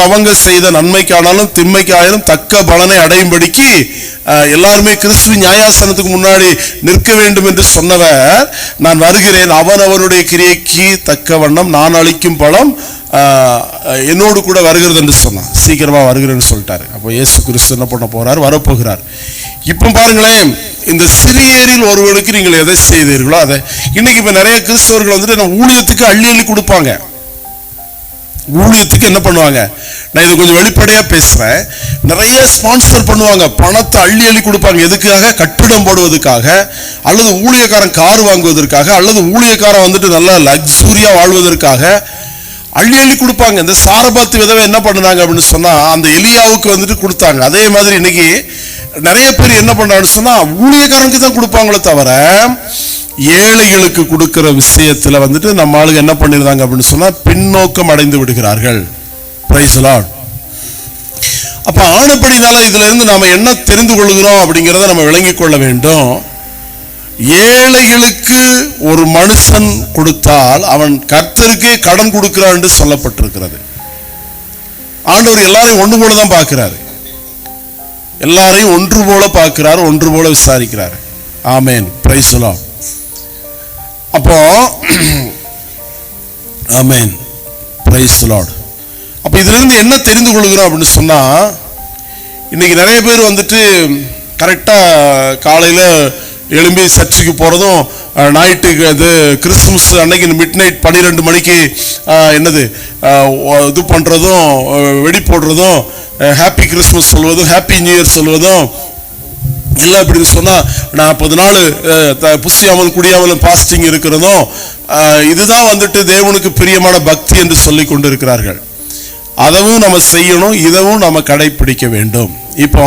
A: அவங்க செய்த நன்மைக்கானாலும் திண்மைக்கானாலும் தக்க பலனை அடையும்படிக்கு எல்லாருமே கிறிஸ்துவ நியாயாசனத்துக்கு முன்னாடி நிற்க வேண்டும் என்று சொன்னவர், நான் வருகிறேன், அவனுடைய கிரியைக்கு தக்க வண்ணம் நான் அளிக்கும் பலம் என்னோடு கூட வருகிறது என்று சொன்னான். சீக்கிரமா வருகிறேன்னு சொல்லிட்டாரு. அப்போ இயேசு கிறிஸ்து என்ன பண்ண போறார், வரப்போகிறார். இப்போ பாருங்களேன், இந்த சிறியரில் ஒருவருக்கு நீங்கள் எதை செய்தீர்களோ அதை. இன்னைக்கு இப்ப நிறைய கிறிஸ்தவர்கள் வந்துட்டு ஊழியத்துக்கு அள்ளி அள்ளி கொடுப்பாங்க. ஊழியத்துக்கு என்ன பண்ணுவாங்க, நான் இதை கொஞ்சம் வெளிப்படையா பேசுறேன், நிறைய ஸ்பான்சர் பண்ணுவாங்க, பணத்தை அள்ளி அள்ளி கொடுப்பாங்க. எதுக்காக? கட்டிடம் போடுவதற்காக, அல்லது ஊழியக்காரன் கார் வாங்குவதற்காக, அல்லது ஊழியக்காரன் வந்துட்டு நல்லா லக்ஸூரியா வாழ்வதற்காக அள்ளி அள்ளி கொடுப்பாங்க. இந்த சாரபாத்து விதவை என்ன பண்ணுனாங்க அப்படின்னு சொன்னா, அந்த எலியாவுக்கு வந்துட்டு கொடுத்தாங்க. அதே மாதிரி இன்னைக்கு நிறைய பேர் என்ன பண்றாங்கன்னு சொன்னா, ஊழியக்காரனுக்கு தான் கொடுப்பாங்களே தவிர ஏழைகளுக்கு கொடுக்கிற விஷயத்துல வந்துட்டு நம்ம ஆளுங்க என்ன பண்ணிருந்தாங்க அப்படின்னு சொன்னா, பின்னோக்கம் அடைந்து விடுகிறார்கள். Price the Lord. அப்ப ஆனபடினால இதுல இருந்து நாம என்ன தெரிந்து கொள்கிறோம் அப்படிங்கறத நம்ம விளங்கிக் கொள்ள வேண்டும். ஏழைகளுக்கு ஒரு மனுஷன் கொடுத்தால் அவன் கர்த்தருக்கே கடன் கொடுக்கிறான் என்று சொல்லப்பட்டிருக்கிறது. ஆண்டவர் எல்லாரையும் ஒன்று போல தான் பார்க்கிறாரு, எல்லாரையும் ஒன்று போல பார்க்கிறார், ஒன்று போல விசாரிக்கிறார். ஆமென். Price the Lord. அப்போ ஆமென். Price the Lord. அப்ப இதுல இருந்து என்ன தெரிந்து கொள்கிறோம் அப்படின்னு சொன்னா, இன்னைக்கு நிறைய பேர் வந்துட்டு கரெக்டா காலையில எழும்பி சர்ச்சுக்கு போறதும், நைட்டுக்கு அது கிறிஸ்துமஸ் அன்னைக்கு மிட் நைட் 12 மணிக்கு என்னது இது பண்றதும், வெடி போடுறதும், ஹாப்பி கிறிஸ்துமஸ் சொல்வதும், ஹாப்பி நியூ இயர் சொல்வதும் எல்லாம் இப்படி சொன்னா 40 நாள் புசியாமல் குடியாமலும் பாஸ்டிங் இருக்கிறதும், இதுதான் வந்துட்டு தேவனுக்கு பிரியமான பக்தி என்று சொல்லி கொண்டிருக்கிறார்கள். அதவும் நம்ம செய்யணும், இதவும் நம்ம கடைபிடிக்க வேண்டும். இப்போ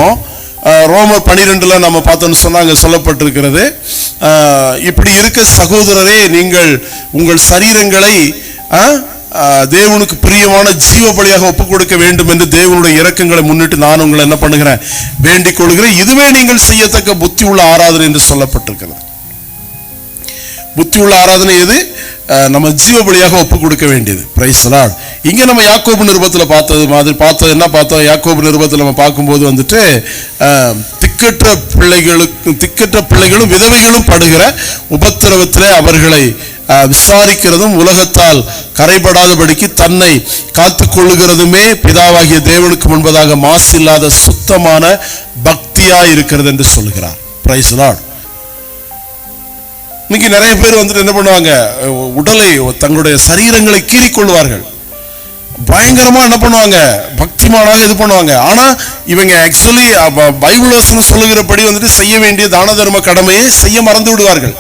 A: ரோமர் 12 நம்ம பார்த்தோம்னு சொன்னா அங்க சொல்லப்பட்டிருக்கிறது, இப்படி இருக்க சகோதரரே, நீங்கள் உங்கள் சரீரங்களை தேவனுக்கு பிரியமான ஜீவ பலியாக ஒப்புக் கொடுக்க வேண்டும் என்று தேவனுடைய இரக்கங்களை முன்னிட்டு நான் உங்களை என்ன பண்ணுகிறேன், வேண்டிக் கொள்கிறேன். இதுவே நீங்கள் செய்யத்தக்க புத்தி உள்ள ஆராதனை என்று சொல்லப்பட்டிருக்கிறது. புத்தி உள்ள ஆராதனை எது? நம்ம ஜீவ பலியாக ஒப்புக் கொடுக்க வேண்டியது. Price the Lord. இங்க நம்ம யாக்கோபு நிருபத்தில் பார்த்தது என்ன பார்த்தோம்? யாக்கோபு நிருபத்தில் நம்ம பார்க்கும்போது வந்துட்டு திக்கற்ற பிள்ளைகளும் விதவைகளும் படுகிற உபத்திரவத்திலே அவர்களை விசாரிக்கிறதும் உலகத்தால் கரைபடாதபடிக்கு தன்னை காத்துக் கொள்ளுகிறதுமே பிதாவாகிய தேவனுக்கு முன்பதாக மாசு இல்லாத சுத்தமான பக்தியா இருக்கிறது என்று சொல்லுகிறார். Price the Lord. இன்னைக்கு நிறைய பேர் வந்துட்டு என்ன பண்ணுவாங்க, உடலை தங்களுடைய சரீரங்களை கீறிக்கொள்வார்கள், பயங்கரமா என்ன பண்ணுவாங்க, பக்திமானாக இது பண்ணுவாங்க. ஆனா இவங்க ஆக்சுவலி பைபிள் வசனம் சொல்லுகிறபடி வந்துட்டு செய்ய வேண்டிய தான தர்ம கடமையை செய்ய மறந்து விடுவார்கள்.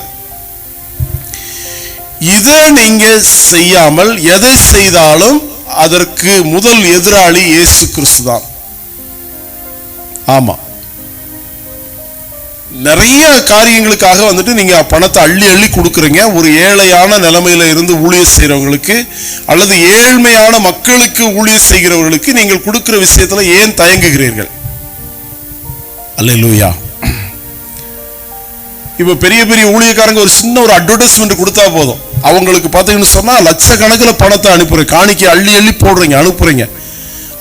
A: இதை நீங்க செய்யாமல் எதை செய்தாலும் அதற்கு முதல் எதிராளி இயேசு கிறிஸ்து தான். ஆமா, நிறைய காரியங்களுக்காக வந்துட்டு நீங்க பணத்தை அள்ளி அள்ளி கொடுக்குறீங்க. ஒரு ஏழையான நிலைமையில இருந்து ஊழியம் செய்யறவங்களுக்கு அல்லது ஏழ்மையான மக்களுக்கு ஊழியம் செய்கிறவர்களுக்கு நீங்கள் கொடுக்கிற விஷயத்துல ஏன் தயங்குகிறீர்கள்? அல்லேலூயா. இப்ப பெரிய பெரிய ஊழியக்காரங்க ஒரு சின்ன ஒரு அட்வர்டைஸ்மெண்ட் கொடுத்தா போதும், அவங்களுக்கு பார்த்தீங்கன்னு சொன்னா லட்சக்கணக்கில் பணத்தை அனுப்புறீங்க, காணிக்கை அள்ளி அள்ளி போடுறீங்க, அனுப்புறீங்க.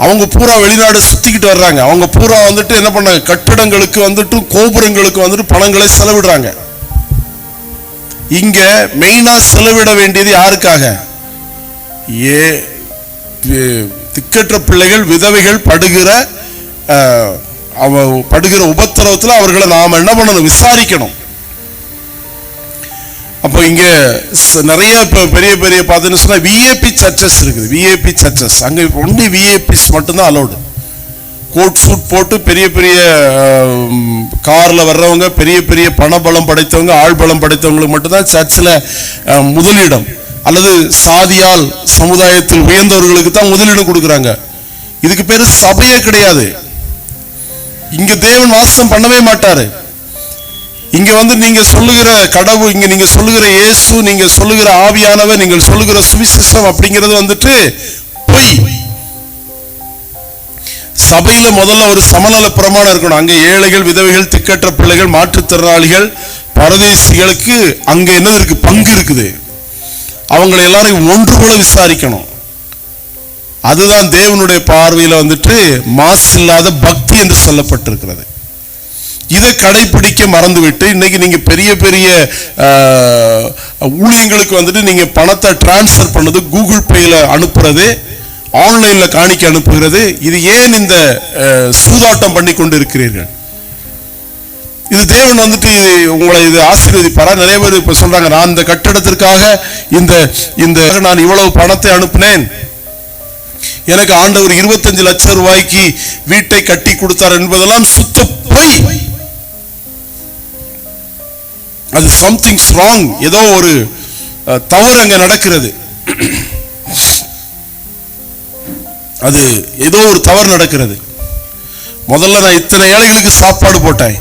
A: அவங்க பூரா வெளிநாடு சுத்திக்கிட்டு வர்றாங்க. அவங்க பூரா வந்துட்டு என்ன பண்ணாங்க, கட்டிடங்களுக்கு வந்துட்டு கோபுரங்களுக்கு வந்துட்டு பணங்களை செலவிடுறாங்க. இங்க மெயினா செலவிட வேண்டியது யாருக்காக? திக்கற்ற பிள்ளைகள் விதவைகள் படுகிற உபத்திரவத்தில் அவர்களை நாம என்ன பண்ணணும், விசாரிக்கணும். அப்போ இங்க நிறைய பெரிய பெரிய பார்த்தீங்கன்னு சொன்னா விஐபி சர்ச்சஸ் இருக்குது. விஐபி சர்ச்சஸ் அங்க ஒன்லி விஐபிஸ் மட்டும்தான் அலோடு. கோட் சூட் போட்டு பெரிய பெரிய கார்ல வர்றவங்க, பெரிய பெரிய பணபலம் படைத்தவங்க, ஆள் பலம் படைத்தவங்களுக்கு மட்டும்தான் சர்ச்சில் முதலிடம், அல்லது சாதியால் சமுதாயத்தில் உயர்ந்தவர்களுக்கு தான் முதலிடம் கொடுக்குறாங்க. இதுக்கு பேரு சபையே கிடையாது. இங்க தேவன் வாசம் பண்ணவே மாட்டாரு. இங்க வந்து நீங்க சொல்லுகிற கடவுள், இங்க நீங்க சொல்லுகிற இயேசு, நீங்க சொல்லுகிற ஆவியானவர், நீங்கள் சொல்லுகிற சுவிசேஷம் அப்படிங்கிறது வந்துட்டு பொய். சபையில முதல்ல ஒரு சமநல பிரமாணம் இருக்கணும். அங்க ஏழைகள், விதவைகள், திக்கற்ற பிள்ளைகள், மாற்றுத்திறனாளிகள், பரதேசிகளுக்கு அங்க என்னது இருக்கு? பங்கு இருக்குது. அவங்களை எல்லாரையும் ஒன்று போல விசாரிக்கணும். அதுதான் தேவனுடைய பார்வையில வந்துட்டு மாசு இல்லாத பக்தி என்று சொல்லப்பட்டிருக்கிறது. இதை கடைபிடிக்க மறந்துவிட்டு இன்னைக்கு நீங்க பெரிய பெரிய ஊழியங்களுக்கு வந்துட்டு நீங்க பணத்தை டிரான்ஸ்ஃபர் பண்ணது, கூகுள் பேல அனுப்புறது, ஆன்லைன்ல காணிக்க அனுப்புகிறது. இது ஏன் இந்த சூதாட்டம் பண்ணி கொண்டு இருக்கிறீர்கள்? இது தேவன் வந்துட்டு உங்களை இது ஆசீர்வதிப்பாரா? நிறைய பேர் இப்ப சொல்றாங்க, நான் இந்த கட்டடத்திற்காக இந்த நான் இவ்வளவு பணத்தை அனுப்பினேன், எனக்கு ஆண்டவர் 25 லட்சம் ரூபாய்க்கு வீட்டை கட்டி கொடுத்தார் என்பதெல்லாம் சுத்த பொய். அது சம்திங் ராங். ஏதோ ஒரு தவறு அங்க நடக்கிறது. அது ஏதோ ஒரு தவறு நடக்கிறது. முதல்ல நான் இத்தனை ஏழைகளுக்கு சாப்பாடு போட்டேன்,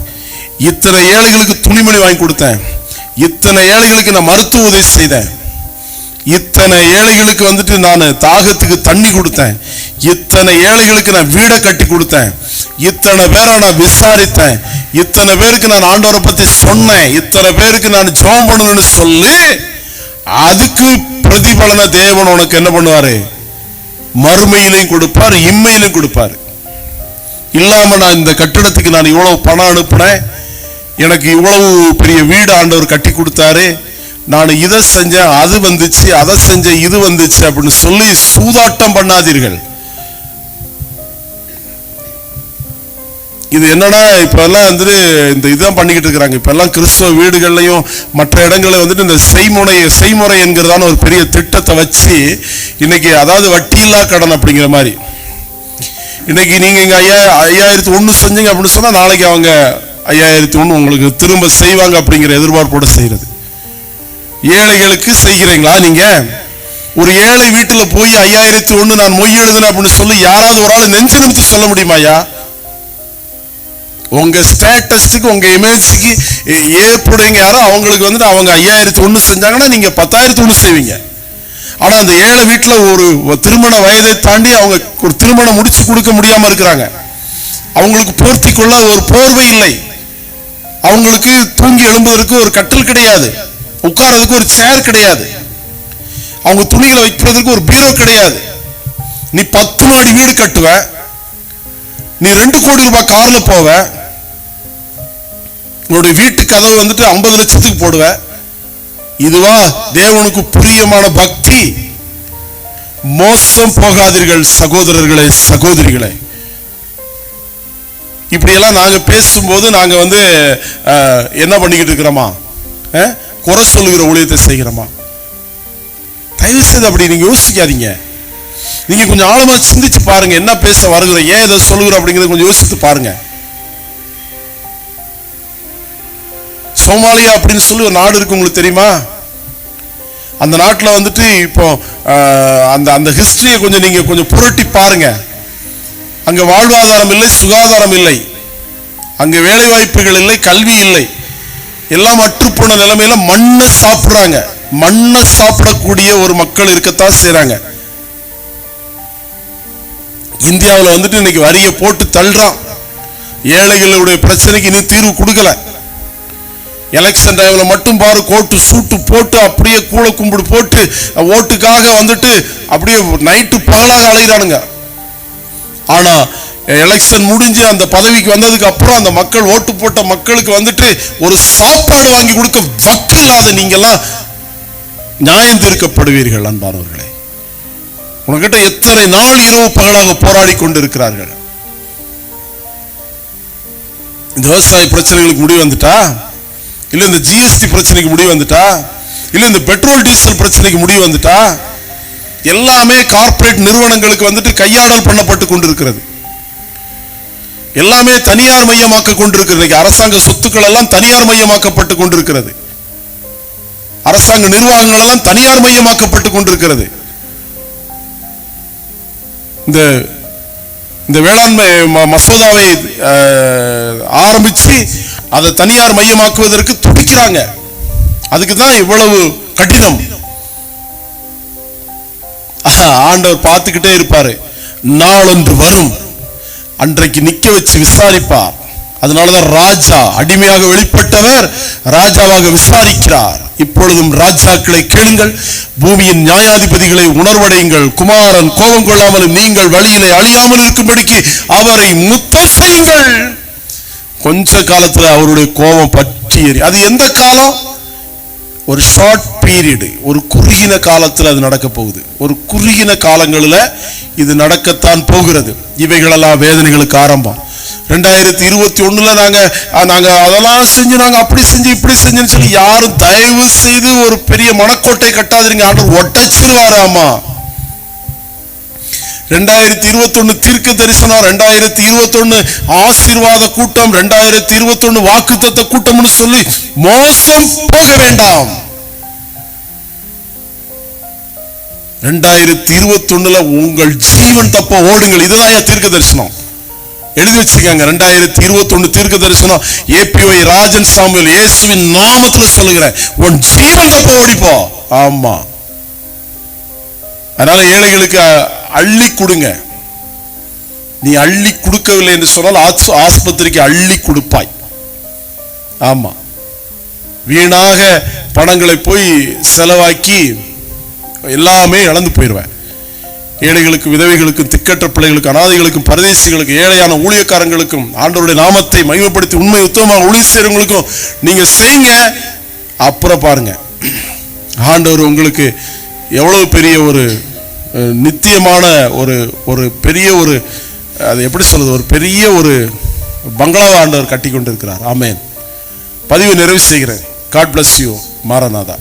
A: இத்தனை ஏழைகளுக்கு துணிமணி வாங்கி கொடுத்தேன், இத்தனை ஏழைகளுக்கு நான் மருத்துவ உதவி செய்தேன், இத்தனை ஏழைகளுக்கு வந்துட்டு நான் தாகத்துக்கு தண்ணி கொடுத்தேன், இத்தனை ஏழைகளுக்கு நான் வீடை கட்டி கொடுத்தேன், இத்தனை பேரை நான் விசாரித்தேன், இத்தனை பேருக்கு நான் ஆண்டவரை பத்தி சொன்னேன், இத்தனை பேருக்கு நான் ஜெபம் பண்ணணும்னு சொல்லி அதுக்கு பிரதிபலன தேவன் உனக்கு என்ன பண்ணுவாரு? மறுமையிலையும் கொடுப்பார், இம்மையிலும் கொடுப்பார். இல்லாம நான் இந்த கட்டிடத்துக்கு நான் இவ்வளவு பணம் அனுப்புனேன், எனக்கு இவ்வளவு பெரிய வீடு ஆண்டவர் கட்டி கொடுத்தாரு, நான் இதை செஞ்சேன், அது வந்துச்சு, அதை செஞ்சேன், இது வந்துச்சு அப்படின்னு சொல்லி சூதாட்டம் பண்ணாதீர்கள். இது என்னன்னா இப்ப எல்லாம் வந்துட்டு இந்த இதுதான் பண்ணிக்கிட்டு இருக்கிறாங்க. இப்ப எல்லாம் கிறிஸ்தவ வீடுகள்லையும் மற்ற இடங்களில் வந்துட்டு இந்த செய்முறை என்கிறதான ஒரு பெரிய திட்டத்தை வச்சு இன்னைக்கு, அதாவது வட்டியில்லா கடன் அப்படிங்கிற மாதிரி, இன்னைக்கு நீங்க இங்க 5001 செஞ்சீங்க அப்படின்னு சொன்னா நாளைக்கு அவங்க 5001 உங்களுக்கு திரும்ப செய்வாங்க அப்படிங்கிற எதிர்பார்ப்போட செய்யறது. ஏழைகளுக்கு செய்கிறீங்களா? நீங்க ஒரு ஏழை வீட்டுல போய் 5001 நான் மொய் எழுதுனேன் அப்படின்னு சொல்லி யாராவது ஒரு ஆள் நெஞ்சு நிமித்து சொல்ல முடியுமாயா? உங்க ஸ்டேட்டஸ்க்கு, உங்க இமேஜுக்கு ஏற்படுவீங்க யாரோ அவங்களுக்கு வந்துட்டு அவங்க 5001 செஞ்சாங்கன்னா நீங்க 10,001 செய்வீங்க. ஆனா அந்த ஏழை வீட்டுல ஒரு திருமண வயதை தாண்டி அவங்க ஒரு திருமணம் முடிச்சு கொடுக்க முடியாம இருக்கிறாங்க. அவங்களுக்கு போர்த்தி கொள்ள ஒரு போர்வை இல்லை, அவங்களுக்கு தூங்கி எழும்புவதற்கு ஒரு கட்டில் கிடையாது, உட்கார்றதுக்கு ஒரு சேர் கிடையாது, அவங்க துணிகளை வைக்கிறதுக்கு ஒரு பீரோ கிடையாது. நீ 10 மாடி வீடு கட்டுவ, நீ 2 கோடி ரூபாய் கார்ல போவ, உன்னுடைய வீட்டு கதவு வந்துட்டு 50 லட்சத்துக்கு போடுவ. இதுவா தேவனுக்கு பிரியமான பக்தி? மோசம் போகாதீர்கள் சகோதரர்களே, சகோதரிகளே. இப்படியெல்லாம் நாங்க பேசும்போது நாங்க வந்து என்ன பண்ணிக்கிட்டு இருக்கிறோமா? குறை சொல்லுகிற ஊழியத்தை செய்கிறோமா? தயவு செய்து அப்படி நீங்க யோசிக்காதீங்க. நீங்க கொஞ்சம் ஆழமா சிந்திச்சு பாருங்க, என்ன பேச வருகிற, ஏன் இதை சொல்லுகிற அப்படிங்கிறத கொஞ்சம் யோசித்து பாருங்க. சோமாலியா அப்படின்னு சொல்லி ஒரு நாடு இருக்கு, உங்களுக்கு தெரியுமா? அந்த நாட்டில் வந்துட்டு இப்போ அந்த ஹிஸ்டரியை கொஞ்சம் நீங்க கொஞ்சம் புரட்டி பாருங்க. அங்க வாழ்வாதாரம் இல்லை, சுகாதாரம் இல்லை, அங்க வேலை வாய்ப்புகள் இல்லை, கல்வி இல்லை, எல்லாம் அற்றுப்போன நிலைமையில மண்ணை சாப்பிடுறாங்க. மண்ணை சாப்பிடக்கூடிய ஒரு மக்கள் இருக்கத்தான் செய்றாங்க. இந்தியாவில் வந்துட்டு இன்னைக்கு வரியை போட்டு தள்ளுறான். ஏழைகளுடைய பிரச்சனைக்கு இன்னும் தீர்வு கொடுக்கல. எலெக்ஷன் டைம்ல மட்டும் பாரு, கோட்டு சூட்டு போட்டு அப்படியே கூழ கும்பிடு போட்டு ஓட்டுக்காக வந்துட்டு அப்படியே நைட்டு பகலாக அலைகிறானுங்க. ஆனா எலெக்ஷன் முடிஞ்சு அந்த பதவிக்கு வந்ததுக்கு அப்புறம் அந்த மக்கள், ஓட்டு போட்ட மக்களுக்கு வந்துட்டு ஒரு சாப்பாடு வாங்கி கொடுக்க வக்கு இல்லாத நீங்கெல்லாம் நியாயம் தீர்க்கப்படுவீர்கள். அன்பானவர்களே, உனக்கிட்ட எத்தனை நாள் இரவு பகலாக போராடி கொண்டிருக்கிறார்கள். இந்த விவசாய பிரச்சனைகளுக்கு முடிவு வந்துட்டா, இல்ல இந்த ஜிஎஸ்டி பிரச்சனைக்கு முடிவு வந்துட்டா, இல்ல இந்த பெட்ரோல் டீசல் பிரச்சனைக்கு முடிவு வந்துட்டா, எல்லாமே கார்ப்பரேட் நிறுவனங்களுக்கு வந்துட்டு கையாடல் பண்ணப்பட்டு கொண்டிருக்கிறது. எல்லாமே தனியார் மையமாக்க கொண்டிருக்கிறது. அரசாங்க சொத்துக்கள் எல்லாம் தனியார் மையமாக்கப்பட்டு கொண்டிருக்கிறது. அரசாங்க நிர்வாகங்கள் எல்லாம் தனியார் மையமாக்கப்பட்டு கொண்டிருக்கிறது. இந்த வேளாண்மை மசோதாவை ஆரம்பிச்சு அதை தனியார் மையமாக்குவதற்கு துடிக்கிறாங்க. அதுக்கு தான் இவ்வளவு கடினம். ஆண்டவர் பார்த்துக்கிட்டே இருப்பாரு. நாளொன்று வரும், அன்றைக்கு நிக்க வச்சு விசாரிப்பார். அதனாலதான் ராஜா, அடிமையாக வெளிப்பட்டவர் ராஜாவாக விசாரிக்கிறார். இப்பொழுதும் ராஜாக்களை கேளுங்கள், பூமியின் நியாயாதிபதிகளை உணர்வடையுங்கள். குமாரன் கோபம் கொள்ளாமலும் நீங்கள் வழியிலே அழியாமல் இருக்கும்படிக்கு அவரை முத்தம் செய்யுங்கள். கொஞ்ச காலத்துல அவருடைய கோபம் பற்றி எரி. அது எந்த காலம்? ஒரு ஷார்ட் பீரியடு, ஒரு குறுகின காலத்தில் அது நடக்க போகுது. ஒரு குறுகின காலங்களில் இது நடக்கத்தான் போகிறது. இவைகளெல்லாம் வேதனைகளுக்கு ஆரம்பம். 2021 நாங்க அதெல்லாம் செஞ்சு, நாங்க அப்படி செஞ்சு இப்படி செஞ்சுன்னு சொல்லி யாரும் தயவு செய்து ஒரு பெரிய மனக்கோட்டை கட்டாதீங்க. ஆண்டவர் ஒட்டச்சிருவாரு. ஆமா, 2021 தீர்க்க தரிசனம், 2021 ஆசீர்வாத கூட்டம், 2021 வாக்குத்தத்த கூட்டம்னு சொல்லி மோசம் போக வேண்டாம். 2021 உங்கள் ஜீவன் தப்ப ஓடுங்கள். இதுதான் தீர்க்க தரிசனம். எழுதி வச்சுக்காங்க. 2021 தீர்க்க தரிசனம் ஏபிஒய் ராஜன் சாமுவேல் இயேசுவின் நாமத்துல சொல்லுகிறேன், உன் ஜீவன் தப்ப ஓடிப்போ. ஆமா, அதனால ஏழைகளுக்கு அள்ளி கொடுங்க. நீ அள்ளி கொடுக்கவில்லை என்று சொன்னால் ஆஸ்பத்திரிக்கு அள்ளி கொடுப்பாய். ஆமா, வீணாக பணங்களை போய் செலவாக்கி எல்லாமே இழந்து போயிடுவேன். ஏழைகளுக்கும் விதவைகளுக்கும் திக்கற்ற பிள்ளைகளுக்கும் அனாதைகளுக்கும் பரதேசிகளுக்கும் ஏழையான ஊழியக்காரங்களுக்கும் ஆண்டவருடைய நாமத்தை மகிமைப்படுத்தி உண்மை உத்தமமாக ஊழிய செய்யறவங்களுக்கும் நீங்க செய்யுங்க. அப்புறம் பாருங்க, ஆண்டவர் உங்களுக்கு எவ்வளவு பெரிய ஒரு நித்தியமான ஒரு பெரிய ஒரு, அது எப்படி சொல்றது, ஒரு பெரிய ஒரு பங்களாவை ஆண்டவர் கட்டி கொண்டிருக்கிறார். ஆமென். பதிவு நிறைவு செய்கிறேன். God bless you. மாரநாதா.